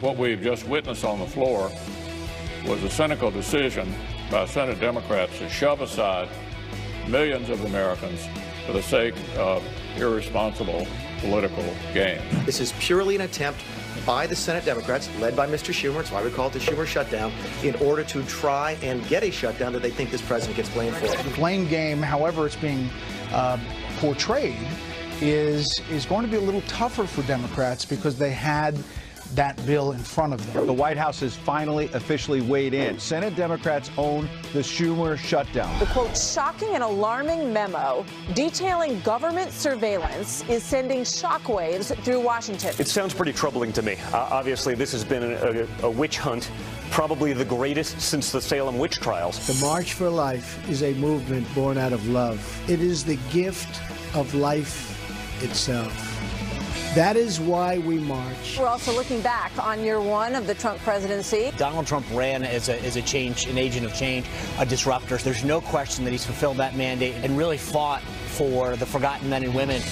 What we've just witnessed on the floor was a cynical decision by Senate Democrats to shove aside millions of Americans for the sake of irresponsible political gain. This is purely an attempt by the Senate Democrats, led by Mr. Schumer, that's why we call it the Schumer shutdown, in order to try and get a shutdown that they think this president gets blamed for. The blame game, however it's being portrayed, is going to be a little tougher for Democrats because they had that bill in front of them. The White House has finally officially weighed in. Senate Democrats own the Schumer shutdown. The quote, shocking and alarming memo detailing government surveillance is sending shockwaves through Washington. It sounds pretty troubling to me. Obviously, this has been a witch hunt, probably the greatest since the Salem witch trials. The March for Life is a movement born out of love. It is the gift of life itself. That is why we march. We're also looking back on year one of the Trump presidency. Donald Trump ran as a change, an agent of change, a disruptor. There's no question that he's fulfilled that mandate and really fought for the forgotten men and women.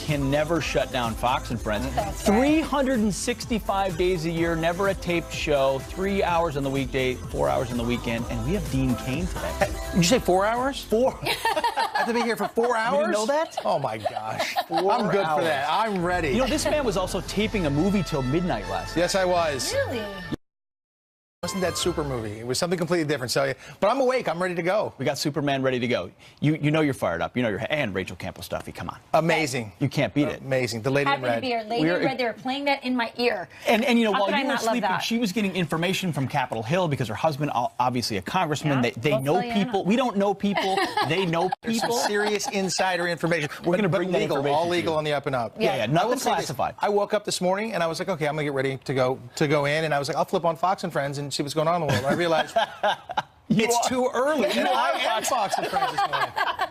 Can never shut down Fox and Friends. 365 days a year, never a taped show, 3 hours on the weekday, 4 hours on the weekend, and we have Dean Cain today. Did you say 4 hours? 4. I have to be here for 4 hours? You didn't know that? Oh, my gosh. I'm good for that. I'm ready. You know, this man was also taping a movie till midnight last night. Yes, I was. Really? It wasn't that super movie. It was something completely different. So, but I'm awake. I'm ready to go. We got Superman ready to go. You know you're fired up. You know and Rachel Campbell-Stuffy. Come on. Amazing. You can't beat it. Amazing. The Lady in Red. Happy to be here. Lady in Red. They were playing that in my ear. And you know, How while could I you were not love sleeping, that? she was getting information from Capitol Hill because her husband, obviously a congressman. Yeah, They know people. We don't know people. They know There's some people. serious insider information. We're going to bring that legal, information all to legal you. on the up and up. Yeah, I will nothing say this. classified. I woke up this morning and I was like, okay, I'm going to get ready to go in, and I was like, I'll flip on Fox and Friends and see what's going on in the world. And I realized it's too early. And I am Fox and Friends this morning.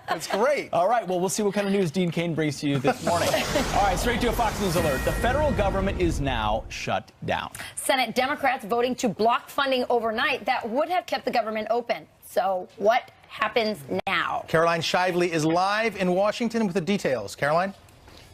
It's great. All right, well, we'll see what kind of news Dean Cain brings to you this morning. All right, straight to a Fox News alert. The federal government is now shut down. Senate Democrats voting to block funding overnight that would have kept the government open. So what happens now? Caroline Shively is live in Washington with the details. Caroline?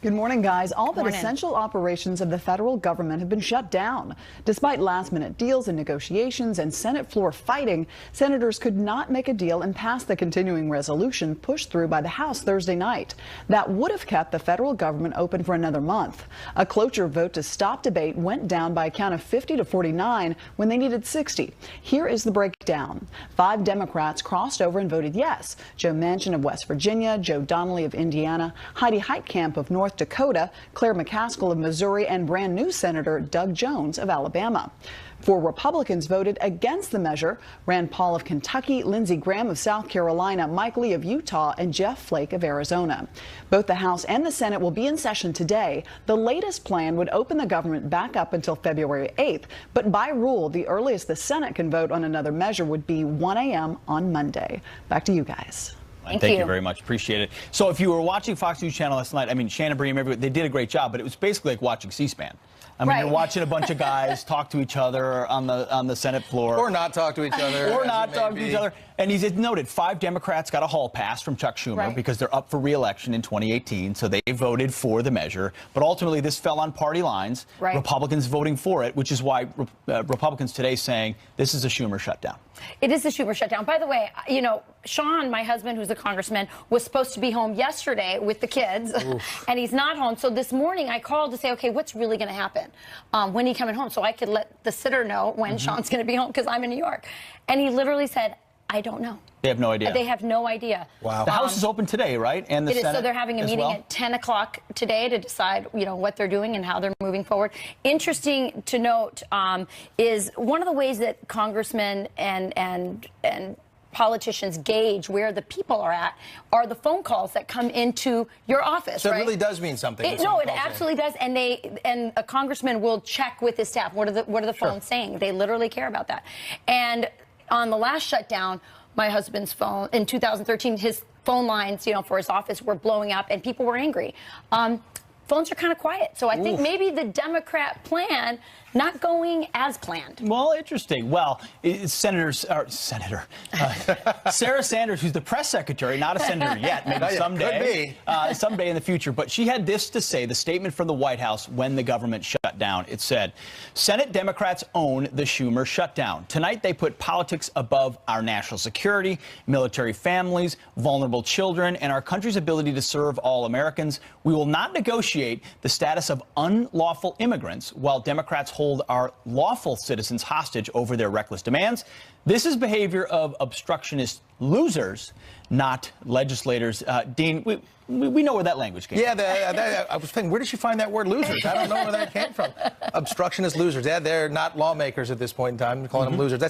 Good morning, guys. All but Morning. essential operations of the federal government have been shut down. Despite last-minute deals and negotiations and Senate floor fighting, senators could not make a deal and pass the continuing resolution pushed through by the House Thursday night. That would have kept the federal government open for another month. A cloture vote to stop debate went down by a count of 50 to 49 when they needed 60. Here is the breakdown. 5 Democrats crossed over and voted yes. Joe Manchin of West Virginia, Joe Donnelly of Indiana, Heidi Heitkamp of North Dakota, Claire McCaskill of Missouri, and brand new Senator Doug Jones of Alabama. 4 Republicans voted against the measure: Rand Paul of Kentucky, Lindsey Graham of South Carolina, Mike Lee of Utah, and Jeff Flake of Arizona. Both the House and the Senate will be in session today. The latest plan would open the government back up until February 8th, but by rule, the earliest the Senate can vote on another measure would be 1 a.m. on Monday. Back to you guys. Thank you very much. Appreciate it. So if you were watching Fox News Channel last night, I mean, Shannon Bream, everybody, they did a great job, but it was basically like watching C-SPAN. I mean, Right. you're watching a bunch of guys talk to each other on the Senate floor. Or not talk to each other. Or as not it may talk to be. each other. And he's noted 5 Democrats got a hall pass from Chuck Schumer Right. because they're up for re-election in 2018, so they voted for the measure. But ultimately, this fell on party lines. Right. Republicans voting for it, which is why Republicans today saying this is a Schumer shutdown. It is the Schumer shutdown. By the way, you know, Sean, my husband, who's a congressman, was supposed to be home yesterday with the kids, and he's not home. So this morning I called to say, okay, what's really going to happen? When he coming home? So I could let the sitter know when Sean's going to be home because I'm in New York. And he literally said, I don't know. They have no idea. They have no idea. Wow. The House is open today, right? And the It is, Senate so they're having a as meeting well? at 10 o'clock today to decide, you know, what they're doing and how they're moving forward. Interesting to note is one of the ways that congressmen and politicians gauge where the people are the phone calls that come into your office. So right? it really does mean something. No, it absolutely does. And a congressman will check with his staff. What are the phones saying? They literally care about that. And on the last shutdown, my husband's phone in 2013, his phone lines, you know, for his office were blowing up, and people were angry. Phones are kind of quiet, so I think maybe the Democrat plan not going as planned. Well, interesting. Well, Sarah Sanders, who's the press secretary, not a senator yet, maybe someday, someday in the future, but she had this to say, the statement from the White House when the government shut down. It said, Senate Democrats own the Schumer shutdown. Tonight, they put politics above our national security, military families, vulnerable children, and our country's ability to serve all Americans. We will not negotiate the status of unlawful immigrants while Democrats hold our lawful citizens hostage over their reckless demands. This is behavior of obstructionist losers, not legislators. Dean, we know where that language came from. Yeah, I was thinking, where did she find that word, losers? I don't know where that came from. Obstructionist losers. Yeah, they're not lawmakers at this point in time, calling them losers.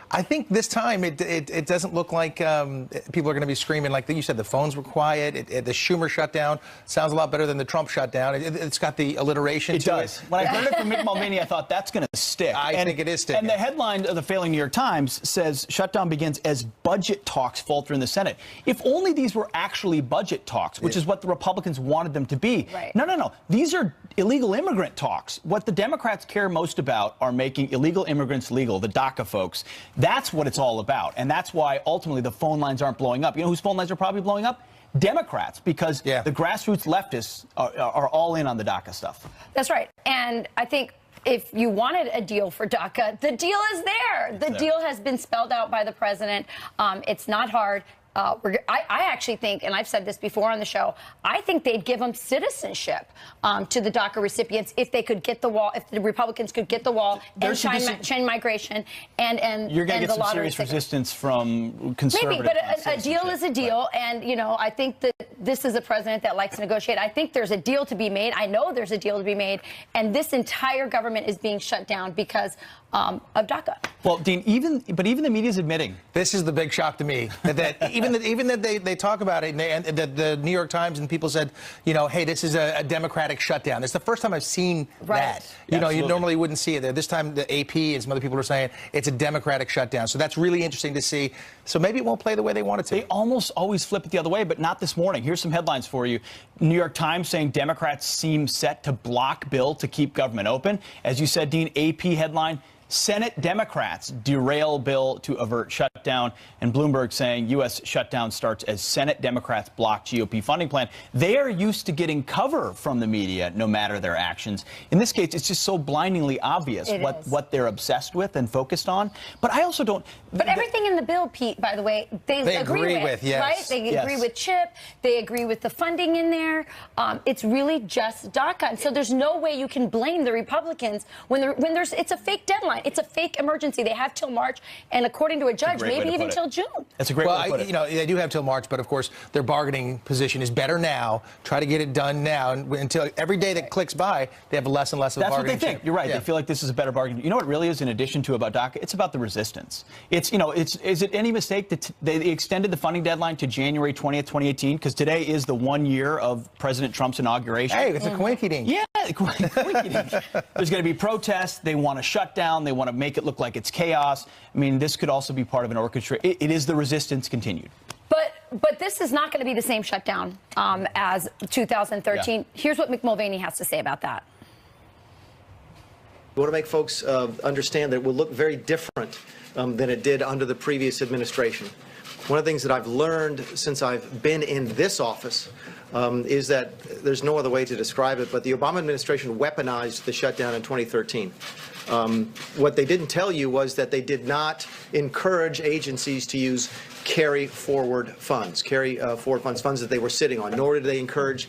I think this time it doesn't look like people are going to be screaming like you said. The phones were quiet. The Schumer shutdown sounds a lot better than the Trump shutdown. It's got the alliteration. It does. When I heard it from Mick Mulvaney, I thought that's going to stick. I think it is sticking. And the headline of the failing New York Times says shutdown begins as budget talks falter in the Senate. If only these were actually budget talks, which is what the Republicans wanted them to be. Right. No. These are illegal immigrant talks. What the Democrats care most about are making illegal immigrants legal, the DACA folks. That's what it's all about. And that's why ultimately the phone lines aren't blowing up. You know whose phone lines are probably blowing up? Democrats, because the grassroots leftists are all in on the DACA stuff. That's right. And I think if you wanted a deal for DACA, the deal is there. The deal has been spelled out by the president. It's not hard. I actually think, and I've said this before on the show, I think they'd give them citizenship to the DACA recipients if they could get the wall, if the Republicans could get the wall and chain migration and you're going to the get some serious resistance from conservatives. Maybe, but a deal is a deal, and I think that this is a president that likes to negotiate. I think there's a deal to be made. I know there's a deal to be made, and this entire government is being shut down because of DACA. Well, Dean, even the media's admitting this is the big shock to me that even that they talk about it, and the New York Times and people said, hey, this is a Democratic shutdown. It's the first time I've seen that. You normally wouldn't see it there. This time the AP and some other people are saying it's a Democratic shutdown. So that's really interesting to see. So maybe it won't play the way they want it to. They almost always flip it the other way, but not this morning. Here's some headlines for you. New York Times saying Democrats seem set to block bill to keep government open. As you said, Dean, AP headline, Senate Democrats derail bill to avert shutdown. And Bloomberg saying U.S. shutdown starts as Senate Democrats block GOP funding plan. They are used to getting cover from the media, no matter their actions. In this case, it's just so blindingly obvious what they're obsessed with and focused on. But I also don't. But everything in the bill, Pete, by the way, they agree with, yes. Right? They agree with CHIP. They agree with the funding in there. It's really just DACA. And so there's no way you can blame the Republicans when it's a fake deadline. It's a fake emergency. They have till March, and according to a judge, maybe even till June. That's a great way to put it. They do have till March, but of course their bargaining position is better now. Try to get it done now, and until every day that clicks by, they have less and less of a bargaining. That's what they think. You're right. They feel like this is a better bargain. You know what it really is, in addition to about DACA? It's about the resistance. Is it any mistake that they extended the funding deadline to January 20th, 2018? Because today is the 1 year of President Trump's inauguration. Hey, it's a coinky-dink. Yeah, coinky-dink. There's going to be protests. They want to shut down. They want to make it look like it's chaos. I mean, this could also be part of an orchestra. It is the resistance continued. But this is not going to be the same shutdown as 2013. Here's what Mick Mulvaney has to say about that. We want to make folks understand that it will look very different than it did under the previous administration. One of the things that I've learned since I've been in this office is that there's no other way to describe it, but the Obama administration weaponized the shutdown in 2013. What they didn't tell you was that they did not encourage agencies to use carry-forward funds, funds that they were sitting on, nor did they encourage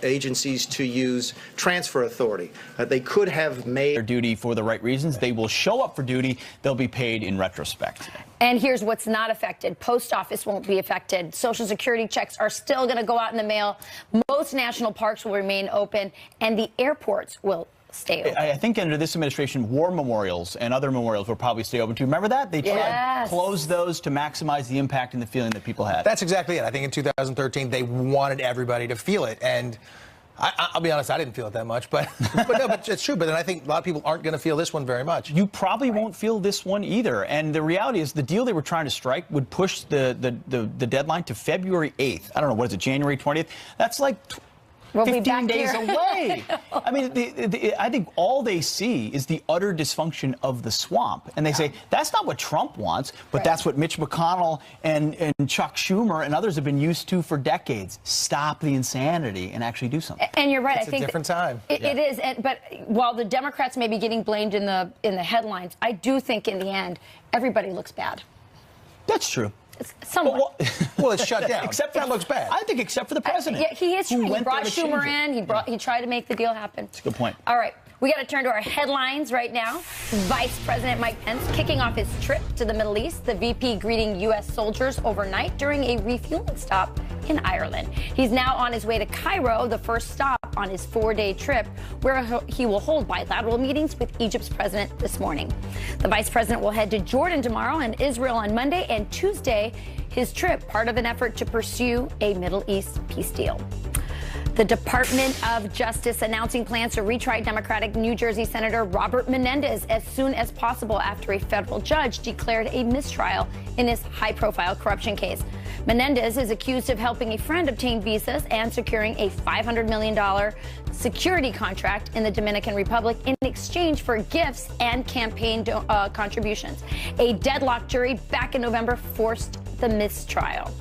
agencies to use transfer authority. They could have made their duty for the right reasons. They will show up for duty. They'll be paid in retrospect. And here's what's not affected. Post office won't be affected. Social Security checks are still going to go out in the mail. Most national parks will remain open, and the airports will stay open. I think under this administration, war memorials and other memorials will probably stay open too. Remember that? They tried to close those to maximize the impact and the feeling that people had. That's exactly it. I think in 2013, they wanted everybody to feel it. And I'll be honest, I didn't feel it that much, but it's true. But then I think a lot of people aren't going to feel this one very much. You probably won't feel this one either. And the reality is the deal they were trying to strike would push the deadline to February 8th. I don't know, what is it, January 20th? That's like We'll be 15 back days here. away. I mean, I think all they see is the utter dysfunction of the swamp. And they say, that's not what Trump wants, but that's what Mitch McConnell and Chuck Schumer and others have been used to for decades. Stop the insanity and actually do something. And you're right. It's I think a different time. It is. But while the Democrats may be getting blamed in the headlines, I do think in the end, everybody looks bad. That's true. Somewhat. Well, it's shut down. Except for, that looks bad. I think except for the president. Yeah, he is. Who He went brought there to Schumer change it. in. He tried to make the deal happen. That's a good point. All right. We got to turn to our headlines right now. Vice President Mike Pence kicking off his trip to the Middle East. The VP greeting U.S. soldiers overnight during a refueling stop in Ireland. He's now on his way to Cairo, the first stop on his 4-day trip, where he will hold bilateral meetings with Egypt's president this morning. The vice president will head to Jordan tomorrow and Israel on Monday and Tuesday. His trip, part of an effort to pursue a Middle East peace deal. The Department of Justice announcing plans to retry Democratic New Jersey Senator Robert Menendez as soon as possible after a federal judge declared a mistrial in his high-profile corruption case. Menendez is accused of helping a friend obtain visas and securing a $500 million security contract in the Dominican Republic in exchange for gifts and campaign contributions. A deadlocked jury back in November forced the mistrial.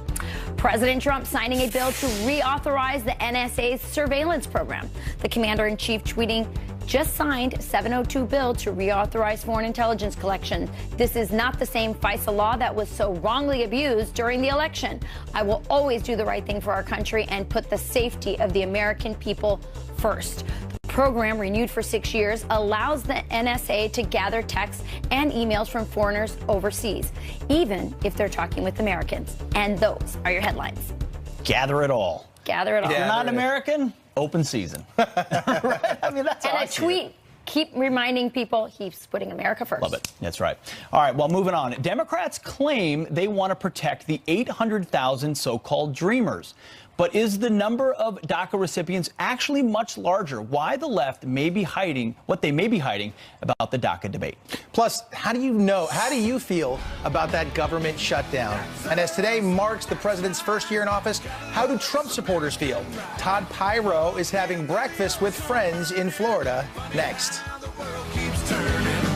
President Trump signing a bill to reauthorize the NSA's surveillance program. The commander-in-chief tweeting, just signed 702 bill to reauthorize foreign intelligence collection. This is not the same FISA law that was so wrongly abused during the election. I will always do the right thing for our country and put the safety of the American people first. The program, renewed for 6 years, allows the NSA to gather texts and emails from foreigners overseas, even if they're talking with Americans. And those are your headlines. Gather it all. Gather it all. If you're not American, open season. Right? I mean, that's and how I a see tweet. it. Keep reminding people he's putting America first. Love it. That's right. All right, well, moving on. Democrats claim they want to protect the 800,000 so-called dreamers. But is the number of DACA recipients actually much larger? Why the left may be hiding what they may be hiding about the DACA debate. Plus, how do you feel about that government shutdown? And as today marks the president's first year in office, how do Trump supporters feel? Todd Pyro is having breakfast with friends in Florida next.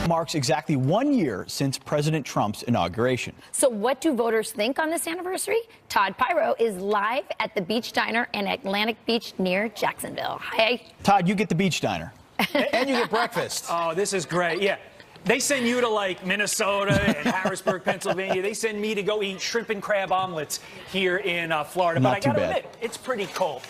Marks exactly 1 year since President Trump's inauguration. So what do voters think on this anniversary? Todd Pyro is live at the Beach Diner in Atlantic Beach near Jacksonville. Hi. Todd, you get the Beach Diner. And you get breakfast. Oh, this is great. Yeah. They send you to, like, Minnesota and Harrisburg, Pennsylvania. They send me to go eat shrimp and crab omelets here in Florida. Not but I got too to bad. admit, it's pretty cold.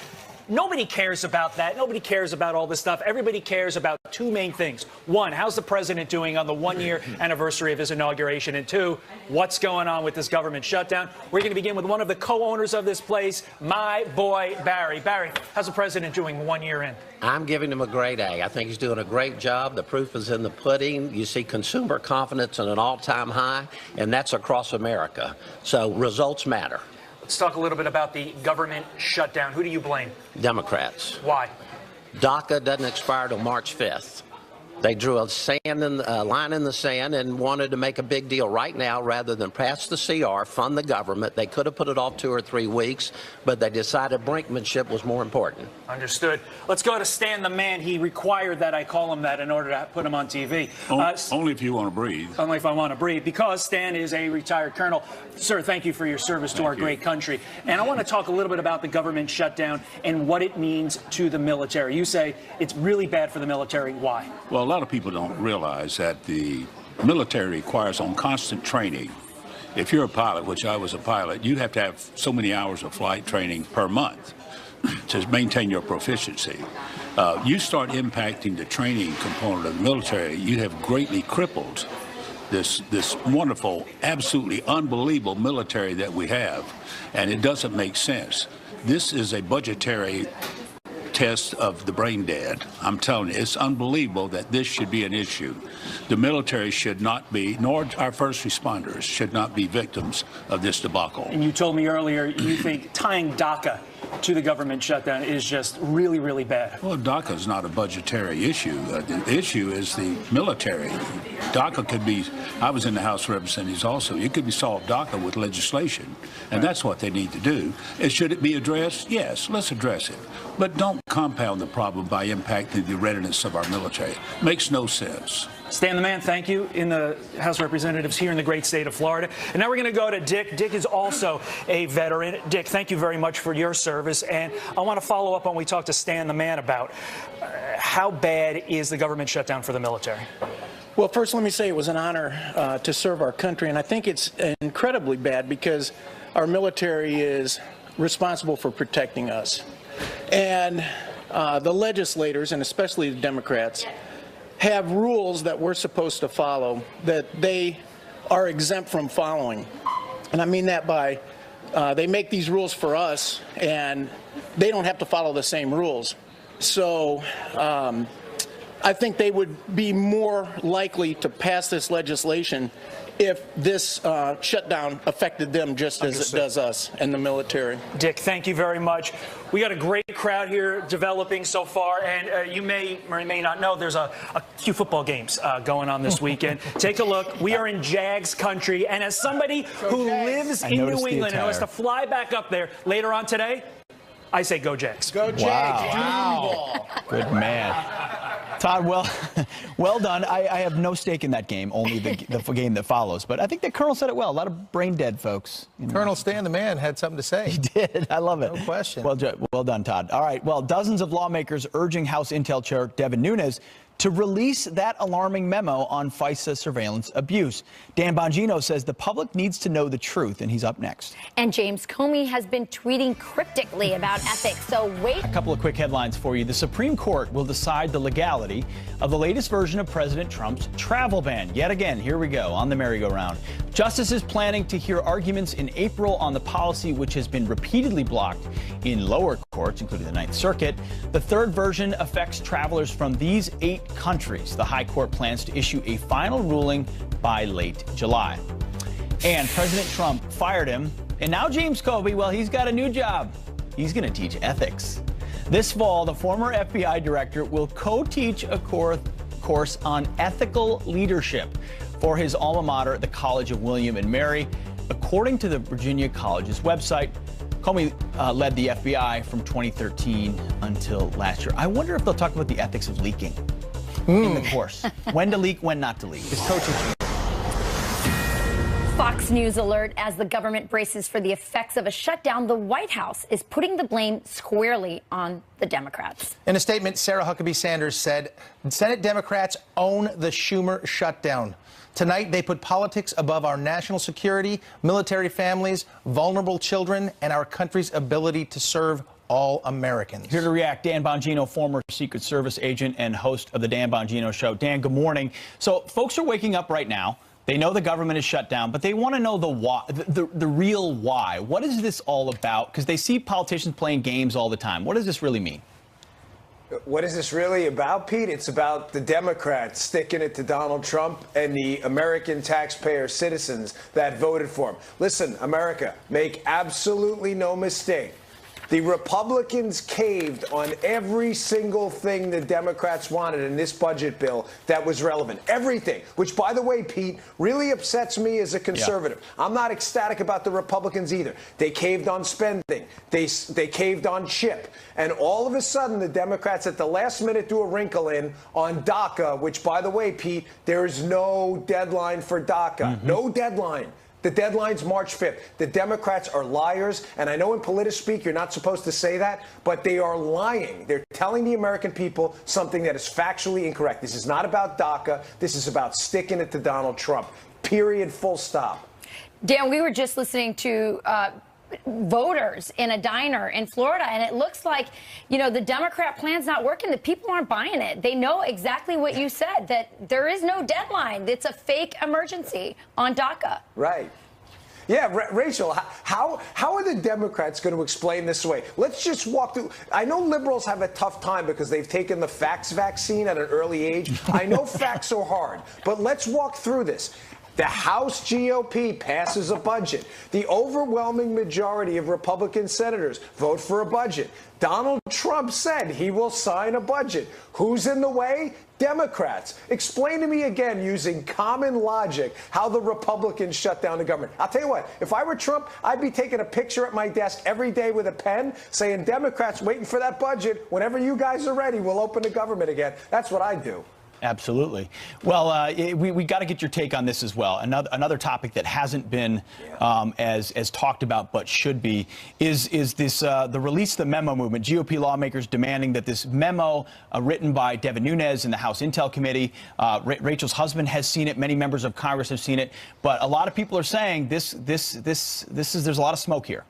Nobody cares about that. Nobody cares about all this stuff. Everybody cares about two main things. One, how's the president doing on the 1-year anniversary of his inauguration? And two, what's going on with this government shutdown? We're going to begin with one of the co-owners of this place, my boy, Barry. Barry, how's the president doing 1 year in? I'm giving him a great A. I think he's doing a great job. The proof is in the pudding. You see consumer confidence at an all-time high, and that's across America. So results matter. Let's talk a little bit about the government shutdown. Who do you blame? Democrats. Why? DACA doesn't expire till March 5th. They drew a line in the sand and wanted to make a big deal right now rather than pass the CR, fund the government. They could have put it off 2 or 3 weeks, but they decided brinkmanship was more important. Understood. Let's go to Stan the Man. He required that I call him that in order to put him on TV. Only if you want to breathe. Only if I want to breathe, because Stan is a retired colonel. Sir, thank you for your service to our great country. And I want to talk a little bit about the government shutdown and what it means to the military. You say it's really bad for the military. Why? Well, a lot of people don't realize that the military requires on constant training. If you're a pilot, which I was a pilot, you have to have so many hours of flight training per month to maintain your proficiency. You start impacting the training component of the military, you have greatly crippled this wonderful, absolutely unbelievable military that we have, and it doesn't make sense. This is a budgetary test of the brain dead. I'm telling you, it's unbelievable that this should be an issue. The military should not be, nor our first responders, should not be victims of this debacle. And you told me earlier you think tying DACA to the government shutdown is just really, really bad. Well, DACA is not a budgetary issue. The issue is the military. DACA could be, I was in the House of Representatives also, it could be solved DACA with legislation, and that's what they need to do. Should it be addressed? Yes, let's address it. But don't compound the problem by impacting the readiness of our military. Makes no sense. Stan the Man, thank you, in the House of Representatives here in the great state of Florida. And now we're going to go to Dick. Dick is also a veteran. Dick, thank you very much for your service. And I want to follow up on what we talked to Stan the Man about. How bad is the government shutdown for the military? Well, first, let me say it was an honor to serve our country. And I think it's incredibly bad because our military is responsible for protecting us. And the legislators, and especially the Democrats, have rules that we're supposed to follow that they are exempt from following. And I mean that by they make these rules for us and they don't have to follow the same rules. So I think they would be more likely to pass this legislation if this shutdown affected them just as it does us and the military. Dick, thank you very much. We got a great crowd here developing so far, and you may or may not know there's a few football games going on this weekend. Take a look. We are in Jags country, and as somebody who lives in New England and wants to fly back up there later on today, I say go Jags. Go Jags. Wow. Good man. Todd, well done. I have no stake in that game, only the game that follows. But I think the Colonel said it well. A lot of brain dead folks. Colonel Stan the Man had something to say. He did. I love it. No question. Well done, Todd. All right. Well, dozens of lawmakers urging House Intel Chair Devin Nunes to release that alarming memo on FISA surveillance abuse. Dan Bongino says the public needs to know the truth, and he's up next. And James Comey has been tweeting cryptically about ethics, so wait. A couple of quick headlines for you. The Supreme Court will decide the legality of the latest version of President Trump's travel ban. Yet again, here we go, on the merry-go-round. Justice is planning to hear arguments in April on the policy, which has been repeatedly blocked in lower courts, including the Ninth Circuit. The third version affects travelers from these 8 countries. The High Court plans to issue a final ruling by late July. And President Trump fired him. And now James Comey, well, he's got a new job. He's going to teach ethics. This fall, the former FBI director will co-teach a course on ethical leadership for his alma mater, the College of William and Mary. According to the Virginia College's website, Comey led the FBI from 2013 until last year. I wonder if they'll talk about the ethics of leaking in the course. When to leak, when not to leak. His coaching. Fox News alert: as the government braces for the effects of a shutdown, the White House is putting the blame squarely on the Democrats. In a statement, Sarah Huckabee Sanders said Senate Democrats own the Schumer shutdown. Tonight, they put politics above our national security, military families, vulnerable children, and our country's ability to serve all Americans. Here to react, Dan Bongino, former Secret Service agent and host of the Dan Bongino Show. Dan, good morning. So folks are waking up right now. They know the government is shut down, but they want to know the why, the real why. What is this all about? Because they see politicians playing games all the time. What does this really mean? What is this really about, Pete? It's about the Democrats sticking it to Donald Trump and the American taxpayer citizens that voted for him. Listen, America, make absolutely no mistake. The Republicans caved on every single thing the Democrats wanted in this budget bill that was relevant. Everything, which, by the way, Pete, really upsets me as a conservative. Yeah. I'm not ecstatic about the Republicans either. They caved on spending. They caved on CHIP. And all of a sudden, the Democrats at the last minute threw a wrinkle in on DACA, which, by the way, Pete, there is no deadline for DACA. Mm-hmm. No deadline. The deadline's March 5th. The Democrats are liars, and I know in politispeak you're not supposed to say that, but they are lying. They're telling the American people something that is factually incorrect. This is not about DACA. This is about sticking it to Donald Trump. Period. Full stop. Dan, we were just listening to voters in a diner in Florida, and it looks like, you know, the Democrat plan's not working. The people aren't buying it. They know exactly what you said, that there is no deadline. It's a fake emergency on DACA. Right. Yeah, Rachel, how are the Democrats going to explain this away? Let's just walk through. I know liberals have a tough time because they've taken the facts vaccine at an early age. I know facts are hard, but let's walk through this. The House GOP passes a budget. The overwhelming majority of Republican senators vote for a budget. Donald Trump said he will sign a budget. Who's in the way? Democrats. Explain to me again, using common logic, how the Republicans shut down the government. I'll tell you what, if I were Trump, I'd be taking a picture at my desk every day with a pen saying, Democrats waiting for that budget. Whenever you guys are ready, we'll open the government again. That's what I'd do. Absolutely. Well, we got to get your take on this as well. Another topic that hasn't been as talked about but should be is this the Release the Memo movement. GOP lawmakers demanding that this memo written by Devin Nunes in the House Intel Committee, Rachel's husband has seen it. Many members of Congress have seen it. But a lot of people are saying there's a lot of smoke here.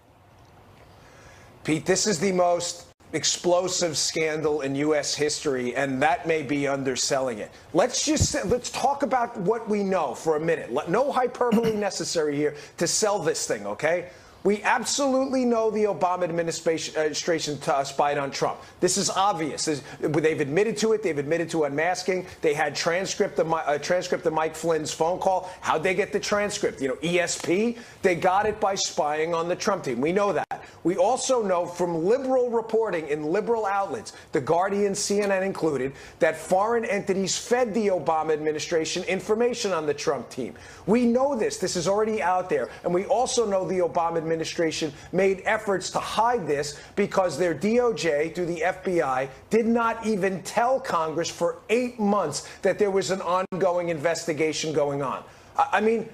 Pete, this is the most explosive scandal in U.S. history, and that may be underselling it. Let's talk about what we know for a minute. No hyperbole necessary here to sell this thing, okay? We absolutely know the Obama administration spied on Trump. This is obvious. They've admitted to it. They've admitted to unmasking. They had transcript of Mike Flynn's phone call. How'd they get the transcript? You know, ESP? They got it by spying on the Trump team. We know that. We also know from liberal reporting in liberal outlets, The Guardian, CNN included, that foreign entities fed the Obama administration information on the Trump team. We know this. This is already out there. And we also know the Obama administration made efforts to hide this because their DOJ, through the FBI, did not even tell Congress for 8 months that there was an ongoing investigation going on. I mean,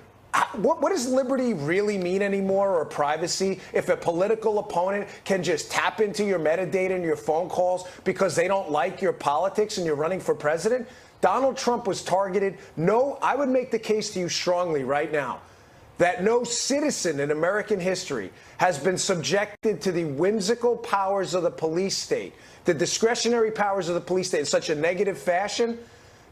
what does liberty really mean anymore, or privacy, if a political opponent can just tap into your metadata and your phone calls because they don't like your politics and you're running for president? Donald Trump was targeted. No, I would make the case to you strongly right now that no citizen in American history has been subjected to the whimsical powers of the police state, the discretionary powers of the police state in such a negative fashion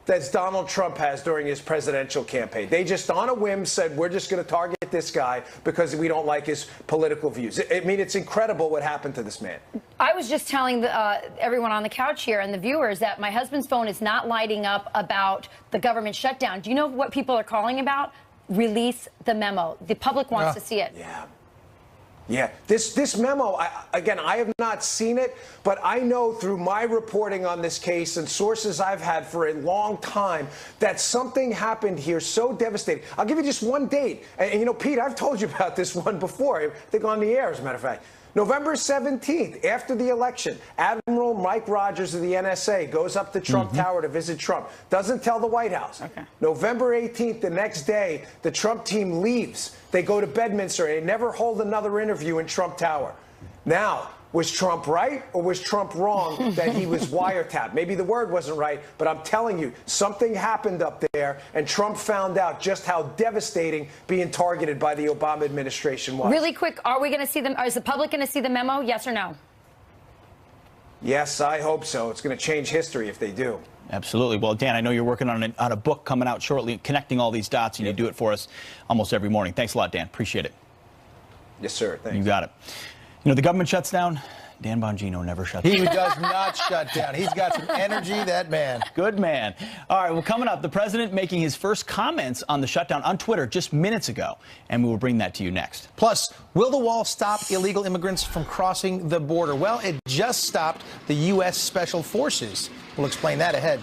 that Donald Trump has during his presidential campaign. They just, on a whim, said, we're just going to target this guy because we don't like his political views. I mean, it's incredible what happened to this man. I was just telling everyone on the couch here and the viewers that my husband's phone is not lighting up about the government shutdown. Do you know what people are calling about? Release the memo. The public wants to see it. Yeah, this memo, I have not seen it, but I know through my reporting on this case and sources I've had for a long time that something happened here so devastating. I'll give you just one date. And you know, Pete, I've told you about this one before, I think on the air, as a matter of fact. November 17th, after the election, Admiral Mike Rogers of the NSA goes up to Trump Tower to visit Trump. Doesn't tell the White House. November 18th, the next day, the Trump team leaves. They go to Bedminster and they never hold another interview in Trump Tower. Now, was Trump right or was Trump wrong that he was wiretapped? Maybe the word wasn't right, but I'm telling you, something happened up there, and Trump found out just how devastating being targeted by the Obama administration was. Really quick, are we going to see them? Is the public going to see the memo? Yes or no? Yes, I hope so. It's going to change history if they do. Absolutely. Well, Dan, I know you're working on a book coming out shortly, connecting all these dots, and you do it for us almost every morning. Thanks a lot, Dan. Appreciate it. Yes, sir. Thanks. You got it. You know, the government shuts down. Dan Bongino never shuts down. He does not shut down. He's got some energy, that man. Good man. All right, well, coming up, the president making his first comments on the shutdown on Twitter just minutes ago, and we will bring that to you next. Plus, will the wall stop illegal immigrants from crossing the border? Well, it just stopped the U.S. Special Forces. We'll explain that ahead.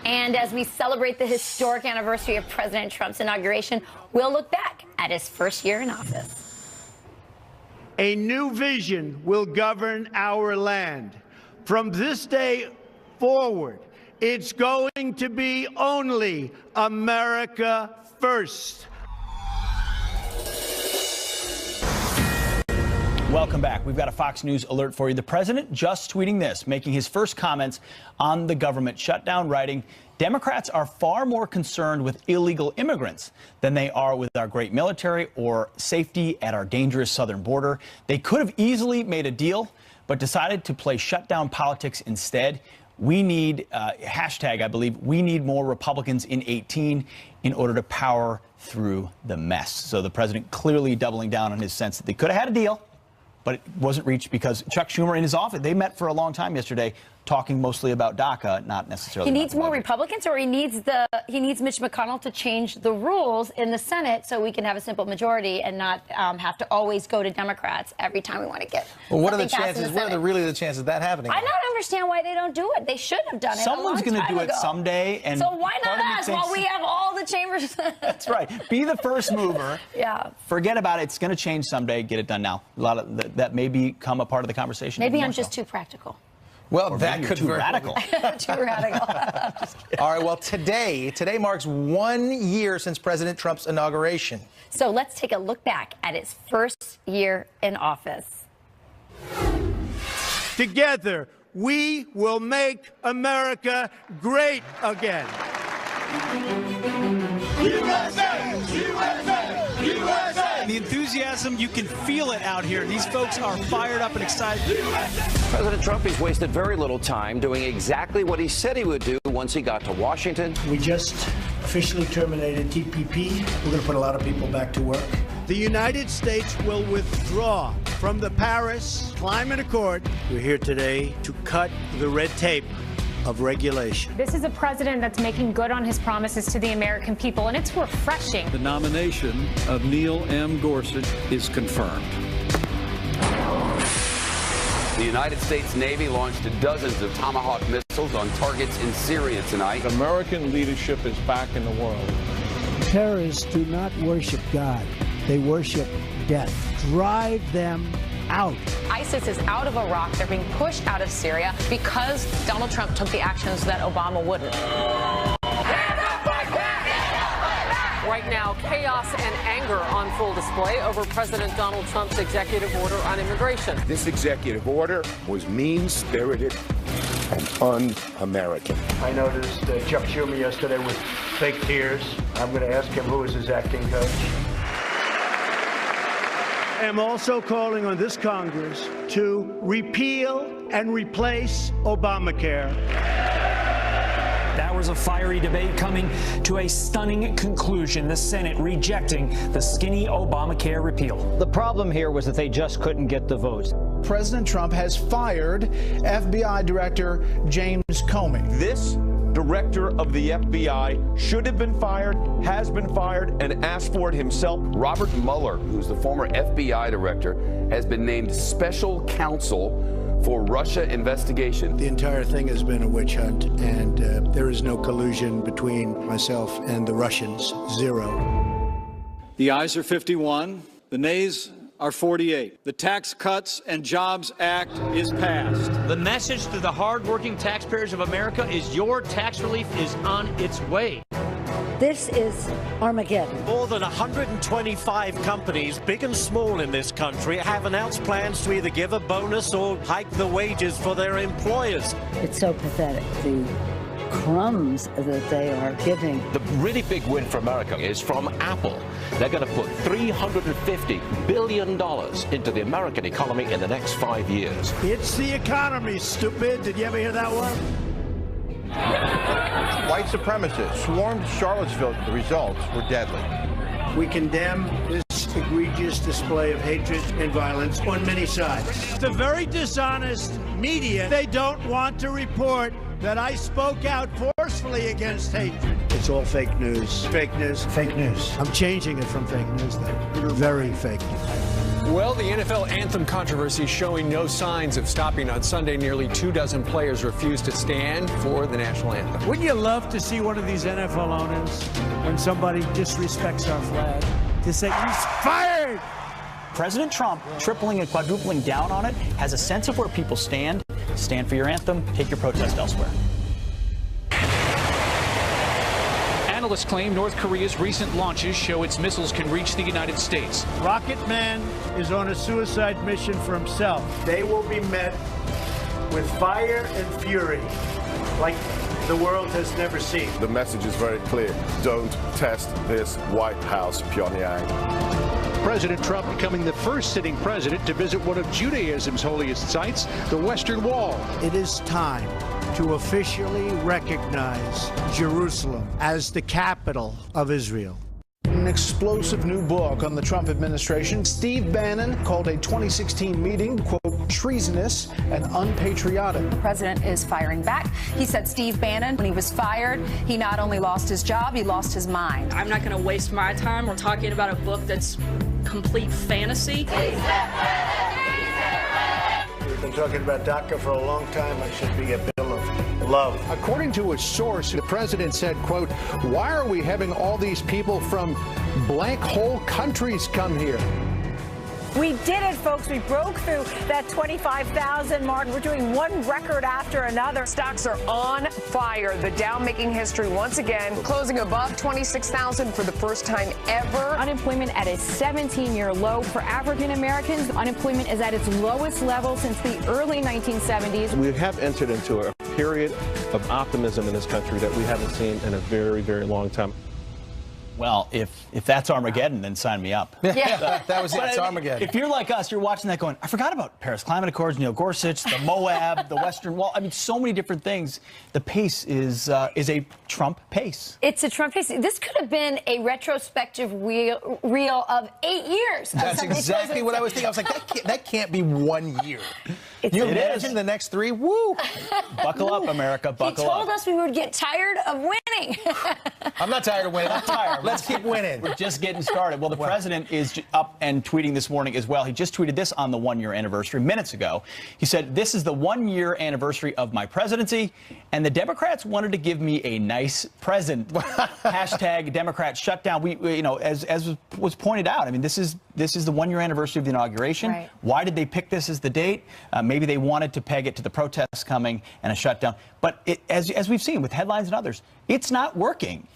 And as we celebrate the historic anniversary of President Trump's inauguration, we'll look back at his first year in office. A new vision will govern our land. From this day forward, it's going to be only America first. Welcome back. We've got a Fox News alert for you. The president just tweeting this, making his first comments on the government shutdown, writing, Democrats are far more concerned with illegal immigrants than they are with our great military or safety at our dangerous southern border. They could have easily made a deal, but decided to play shutdown politics instead. We need, hashtag, I believe, we need more Republicans in 2018 in order to power through the mess. So the president clearly doubling down on his sense that they could have had a deal, but it wasn't reached because Chuck Schumer in his office, they met for a long time yesterday, talking mostly about DACA, not necessarily. He needs more Republicans, or he needs Mitch McConnell to change the rules in the Senate so we can have a simple majority and not have to always go to Democrats every time we want to get. Well, what are the chances? What are really the chances of that happening? I don't understand why they don't do it. They should have done it. Someone's going to do it someday, and so why not us? While we have all the chambers. That's right. Be the first mover. Yeah. Forget about it. It's going to change someday. Get it done now. A lot of that may become a part of the conversation. Maybe I'm just too practical. Well, that could be too radical. Too radical. All right. Well, today marks 1 year since President Trump's inauguration. So let's take a look back at his first year in office. Together, we will make America great again. USA! USA! USA! The enthusiasm, you can feel it out here. These folks are fired up and excited. President Trump has wasted very little time doing exactly what he said he would do once he got to Washington. We just officially terminated TPP. We're going to put a lot of people back to work. The United States will withdraw from the Paris Climate Accord. We're here today to cut the red tape of regulation. This is a president that's making good on his promises to the American people, and it's refreshing. The nomination of Neil M. Gorsuch is confirmed. The United States Navy launched dozens of Tomahawk missiles on targets in Syria tonight. American leadership is back in the world. Terrorists do not worship God. They worship death. Drive them out. ISIS is out of Iraq. They're being pushed out of Syria because Donald Trump took the actions that Obama wouldn't. Right now, chaos and anger on full display over President Donald Trump's executive order on immigration. This executive order was mean-spirited and un-American. I noticed Chuck Schumer yesterday with fake tears. I'm going to ask him who is his acting coach. I am also calling on this Congress to repeal and replace Obamacare. That was a fiery debate coming to a stunning conclusion. The Senate rejecting the skinny Obamacare repeal. The problem here was that they just couldn't get the votes. President Trump has fired FBI Director James Comey. This director of the FBI should have been fired, has been fired, and asked for it himself. Robert Mueller, who's the former FBI director, has been named special counsel for Russia investigation. The entire thing has been a witch hunt, and there is no collusion between myself and the Russians. Zero. The ayes are 51. The nays are 48. The Tax Cuts and Jobs Act is passed. The message to the hardworking taxpayers of America is your tax relief is on its way. This is Armageddon. More than 125 companies, big and small in this country, have announced plans to either give a bonus or hike the wages for their employers. It's so pathetic. The crumbs that they are giving. The really big win for America is from Apple. They're going to put $350 billion into the American economy in the next 5 years. It's the economy, stupid. Did you ever hear that one? White supremacists swarmed Charlottesville. The results were deadly. We condemn this egregious display of hatred and violence on many sides. The very dishonest media, they don't want to report that I spoke out forcefully against hatred. It's all fake news. Fake news. Fake news. I'm changing it from fake news, though. Very fake news. Well, the NFL anthem controversy showing no signs of stopping on Sunday. Nearly 24 players refused to stand for the national anthem. Wouldn't you love to see one of these NFL owners, when somebody disrespects our flag, to say, he's fired? President Trump, tripling and quadrupling down on it, has a sense of where people stand. Stand for your anthem. Take your protest elsewhere. Analysts claim North Korea's recent launches show its missiles can reach the United States. Rocket Man is on a suicide mission for himself. They will be met with fire and fury like the world has never seen. The message is very clear. Don't test this White House, Pyongyang. President Trump becoming the first sitting president to visit one of Judaism's holiest sites, the Western Wall. It is time to officially recognize Jerusalem as the capital of Israel. An explosive new book on the Trump administration. Steve Bannon called a 2016 meeting, quote, treasonous and unpatriotic. The president is firing back. He said Steve Bannon, when he was fired, he not only lost his job, he lost his mind. I'm not going to waste my time. We're talking about a book that's complete fantasy. We've been talking about DACA for a long time. I should be a bill of love. According to a source, the president said, quote, "Why are we having all these people from blank hole countries come here?" We did it, folks. We broke through that 25,000 mark. We're doing one record after another. Stocks are on fire. The Dow making history once again, closing above 26,000 for the first time ever. Unemployment at a 17-year low for African Americans. Unemployment is at its lowest level since the early 1970s. We have entered into a period of optimism in this country that we haven't seen in a very, very long time. Well, if that's Armageddon, then sign me up. Yeah, that was it. It's Armageddon. If you're like us, you're watching that going, I forgot about Paris Climate Accords, Neil Gorsuch, the Moab, the Western Wall. I mean, so many different things. The pace is a Trump pace. It's a Trump pace. This could have been a retrospective reel of 8 years. That's exactly what I was thinking. I was like, that can't be 1 year. You imagine the next 3? Woo! Buckle up, America. Buckle up. He told us we would get tired of winning. I'm not tired of winning. I'm tired. Let's keep winning. We're just getting started. Well, the president is up and tweeting this morning as well. He just tweeted this on the 1-year anniversary minutes ago. He said, "This is the 1-year anniversary of my presidency, and the Democrats wanted to give me a nice present." Hashtag Democrat shutdown. We you know, as was pointed out, I mean, this is the 1-year anniversary of the inauguration. Right. Why did they pick this as the date? Maybe they wanted to peg it to the protests coming and a shutdown. But as we've seen with headlines and others, it's not working.